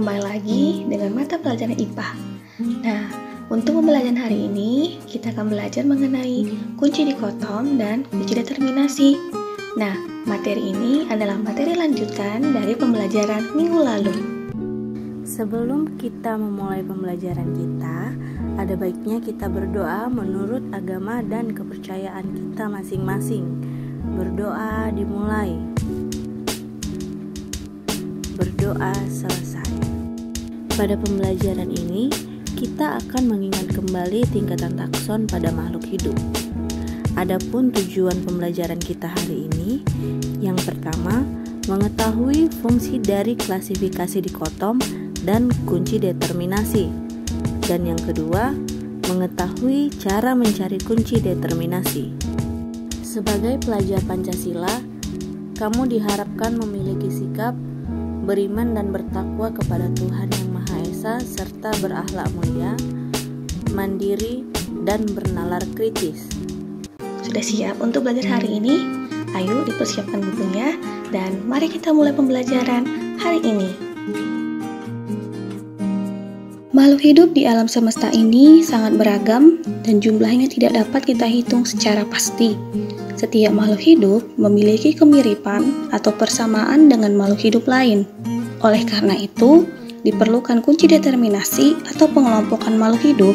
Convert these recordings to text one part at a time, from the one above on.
kembali lagi dengan mata pelajaran IPA. Nah, untuk pembelajaran hari ini, kita akan belajar mengenai kunci dikotom dan kunci determinasi. Nah, materi ini adalah materi lanjutan dari pembelajaran minggu lalu. Sebelum kita memulai pembelajaran kita, ada baiknya kita berdoa menurut agama dan kepercayaan kita masing-masing. Berdoa dimulai. Berdoa selesai. Pada pembelajaran ini, kita akan mengingat kembali tingkatan takson pada makhluk hidup. Adapun tujuan pembelajaran kita hari ini, yang pertama, mengetahui fungsi dari klasifikasi dikotom dan kunci determinasi. Dan yang kedua, mengetahui cara mencari kunci determinasi. Sebagai pelajar Pancasila, kamu diharapkan memiliki sikap beriman dan bertakwa kepada Tuhan Yang Maha Esa serta berakhlak mulia, mandiri, dan bernalar kritis. Sudah siap untuk belajar hari ini? Ayo dipersiapkan bukunya dan mari kita mulai pembelajaran hari ini. Makhluk hidup di alam semesta ini sangat beragam dan jumlahnya tidak dapat kita hitung secara pasti. Setiap makhluk hidup memiliki kemiripan atau persamaan dengan makhluk hidup lain. Oleh karena itu, diperlukan kunci determinasi atau pengelompokan makhluk hidup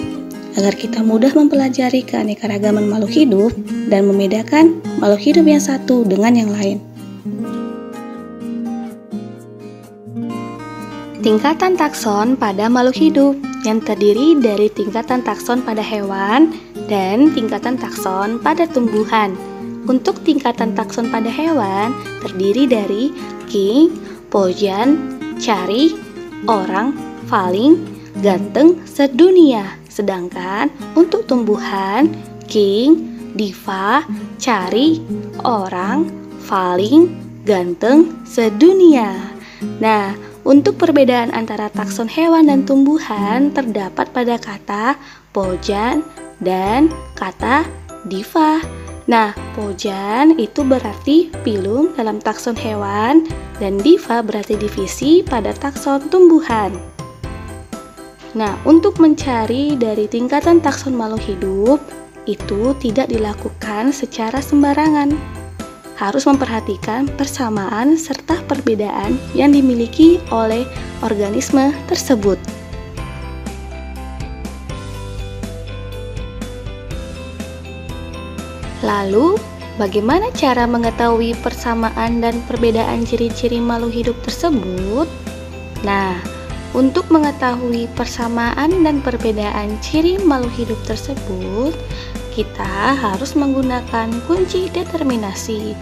agar kita mudah mempelajari keanekaragaman makhluk hidup dan membedakan makhluk hidup yang satu dengan yang lain. Tingkatan takson pada makhluk hidup yang terdiri dari tingkatan takson pada hewan dan tingkatan takson pada tumbuhan. Untuk tingkatan takson pada hewan terdiri dari king, pojan, cari, orang, faling, ganteng, sedunia. Sedangkan untuk tumbuhan, king, diva, cari, orang, faling, ganteng, sedunia. Nah, untuk perbedaan antara takson hewan dan tumbuhan terdapat pada kata pojan dan kata diva. Nah, pojan itu berarti pilum dalam takson hewan dan diva berarti divisi pada takson tumbuhan. Nah, untuk mencari dari tingkatan takson makhluk hidup itu tidak dilakukan secara sembarangan. Harus memperhatikan persamaan serta perbedaan yang dimiliki oleh organisme tersebut. Lalu, bagaimana cara mengetahui persamaan dan perbedaan ciri-ciri makhluk hidup tersebut? Nah, untuk mengetahui persamaan dan perbedaan ciri makhluk hidup tersebut, kita harus menggunakan kunci determinasi.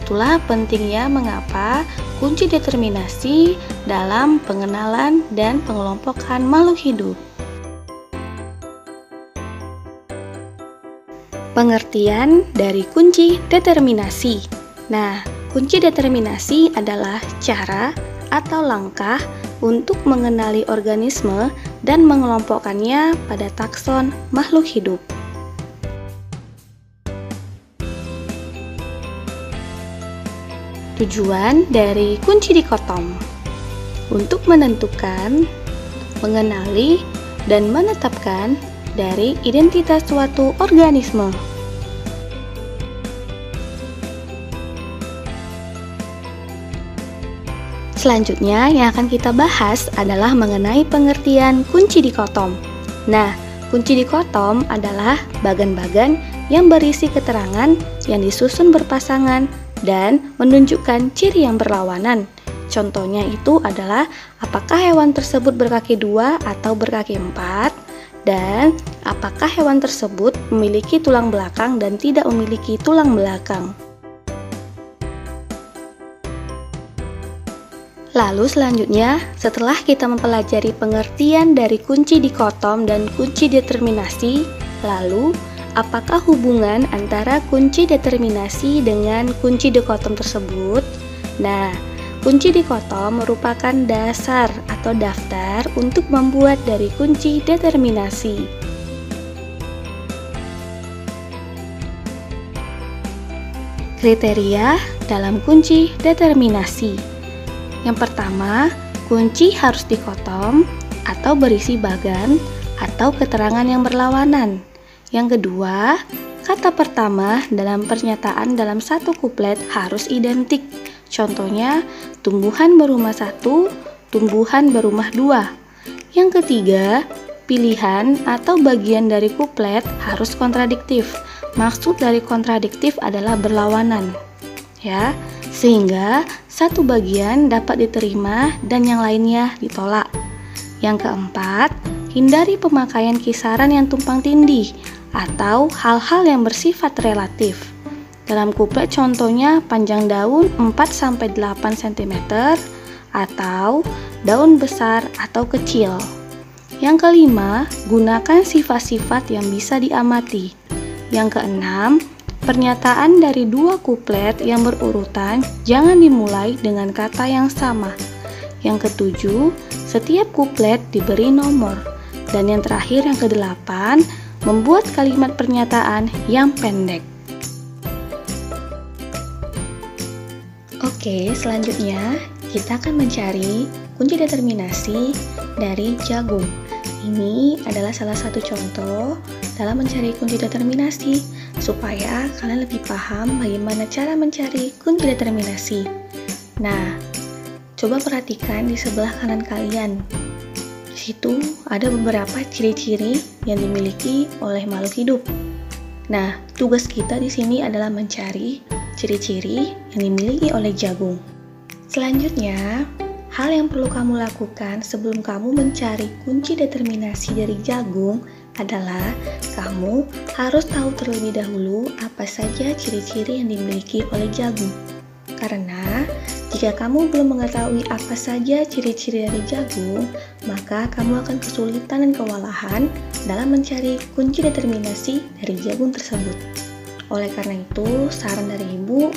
Itulah pentingnya mengapa kunci determinasi dalam pengenalan dan pengelompokan makhluk hidup. Pengertian dari kunci determinasi. Nah, kunci determinasi adalah cara atau langkah untuk mengenali organisme dan mengelompokkannya pada takson makhluk hidup. Tujuan dari kunci dikotom untuk menentukan, mengenali, dan menetapkan dari identitas suatu organisme. Selanjutnya yang akan kita bahas adalah mengenai pengertian kunci dikotom. Nah, kunci dikotom adalah bagan-bagan yang berisi keterangan yang disusun berpasangan dan menunjukkan ciri yang berlawanan. Contohnya itu adalah apakah hewan tersebut berkaki 2 atau berkaki 4, dan apakah hewan tersebut memiliki tulang belakang dan tidak memiliki tulang belakang. Lalu selanjutnya, setelah kita mempelajari pengertian dari kunci dikotom dan kunci determinasi, lalu apakah hubungan antara kunci determinasi dengan kunci dikotom tersebut? Nah, kunci dikotom merupakan dasar atau daftar untuk membuat dari kunci determinasi. Kriteria dalam kunci determinasi. Yang pertama, Kunci harus dikotom atau berisi bagan atau keterangan yang berlawanan. Yang kedua, kata pertama dalam pernyataan dalam satu kuplet harus identik. Contohnya, tumbuhan berumah satu, tumbuhan berumah dua. Yang ketiga, pilihan atau bagian dari kuplet harus kontradiktif. Maksud dari kontradiktif adalah berlawanan, ya, sehingga satu bagian dapat diterima dan yang lainnya ditolak. Yang keempat, hindari pemakaian kisaran yang tumpang tindih atau hal-hal yang bersifat relatif. Dalam kuplet contohnya panjang daun 4-8 cm atau daun besar atau kecil. Yang kelima, gunakan sifat-sifat yang bisa diamati. Yang keenam, pernyataan dari dua kuplet yang berurutan jangan dimulai dengan kata yang sama. Yang ketujuh, setiap kuplet diberi nomor. Dan yang terakhir, yang kedelapan, membuat kalimat pernyataan yang pendek. Oke, selanjutnya kita akan mencari kunci determinasi dari jagung. Ini adalah salah satu contoh dalam mencari kunci determinasi supaya kalian lebih paham bagaimana cara mencari kunci determinasi. Nah, coba perhatikan di sebelah kanan kalian. Di situ ada beberapa ciri-ciri yang dimiliki oleh makhluk hidup. Nah, tugas kita di sini adalah mencari ciri-ciri yang dimiliki oleh jagung. Selanjutnya, hal yang perlu kamu lakukan sebelum kamu mencari kunci determinasi dari jagung adalah kamu harus tahu terlebih dahulu apa saja ciri-ciri yang dimiliki oleh jagung. Karena jika kamu belum mengetahui apa saja ciri-ciri dari jagung, maka kamu akan kesulitan dan kewalahan dalam mencari kunci determinasi dari jagung tersebut. Oleh karena itu, saran dari Ibu,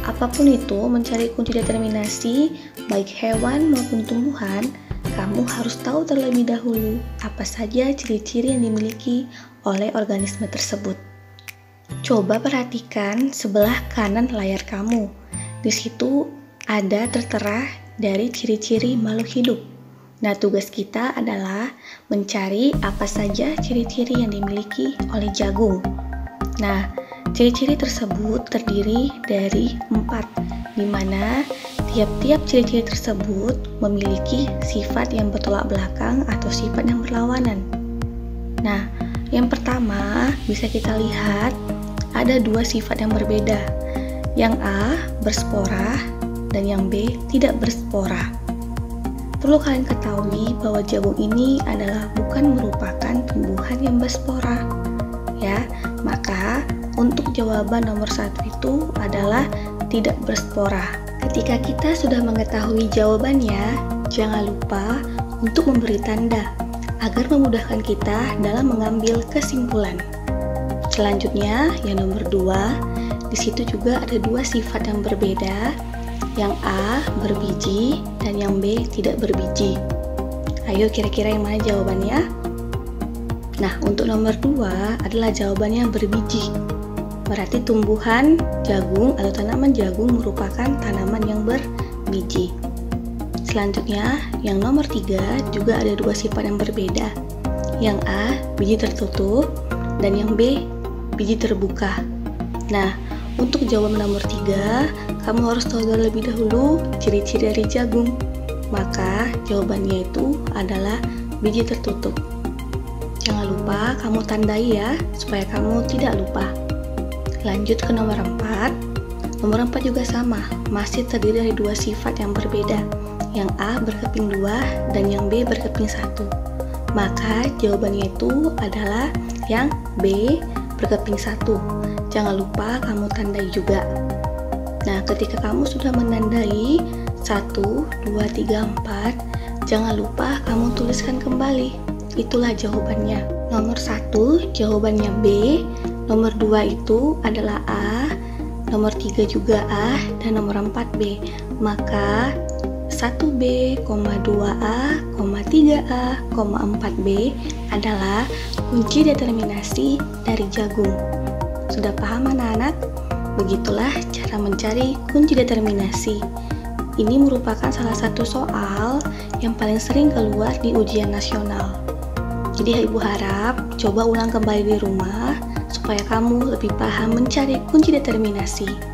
apapun itu mencari kunci determinasi, baik hewan maupun tumbuhan, kamu harus tahu terlebih dahulu apa saja ciri-ciri yang dimiliki oleh organisme tersebut. Coba perhatikan sebelah kanan layar kamu. Di situ ada tertera dari ciri-ciri makhluk hidup. Nah, tugas kita adalah mencari apa saja ciri-ciri yang dimiliki oleh jagung. Nah, ciri-ciri tersebut terdiri dari 4, di mana tiap-tiap ciri-ciri tersebut memiliki sifat yang bertolak belakang atau sifat yang berlawanan. Nah, yang pertama bisa kita lihat ada 2 sifat yang berbeda. Yang A berspora dan yang B tidak berspora. Perlu kalian ketahui bahwa jagung ini adalah bukan merupakan tumbuhan yang berspora. Ya, maka untuk jawaban nomor 1 itu adalah tidak berspora. Ketika kita sudah mengetahui jawabannya, jangan lupa untuk memberi tanda agar memudahkan kita dalam mengambil kesimpulan. Selanjutnya, yang nomor 2, di situ juga ada 2 sifat yang berbeda. Yang A berbiji dan yang B tidak berbiji. Ayo kira-kira yang mana jawabannya? Nah, untuk nomor 2 adalah jawabannya berbiji. Berarti tumbuhan jagung atau tanaman jagung merupakan tanaman yang berbiji. Selanjutnya, yang nomor 3 juga ada 2 sifat yang berbeda. Yang A biji tertutup dan yang B biji terbuka. Nah, untuk jawaban nomor 3, kamu harus tahu terlebih dahulu ciri-ciri dari jagung. Maka jawabannya itu adalah biji tertutup. Jangan lupa kamu tandai ya, supaya kamu tidak lupa. Lanjut ke nomor 4. Nomor 4 juga sama, masih terdiri dari 2 sifat yang berbeda. Yang A berkeping 2 dan yang B berkeping 1. Maka jawabannya itu adalah yang B berkeping 1. Jangan lupa kamu tandai juga. Nah, ketika kamu sudah menandai 1, 2, 3, 4, jangan lupa kamu tuliskan kembali. Itulah jawabannya. Nomor 1 jawabannya B, nomor 2 itu adalah A, nomor 3 juga A, dan nomor 4 B. Maka 1B, 2A, 3A, 4B adalah kunci determinasi dari jagung. Sudah paham anak-anak? Begitulah cara mencari kunci determinasi. Ini merupakan salah satu soal yang paling sering keluar di ujian nasional. Jadi Ibu harap coba ulang kembali di rumah supaya kamu lebih paham mencari kunci determinasi.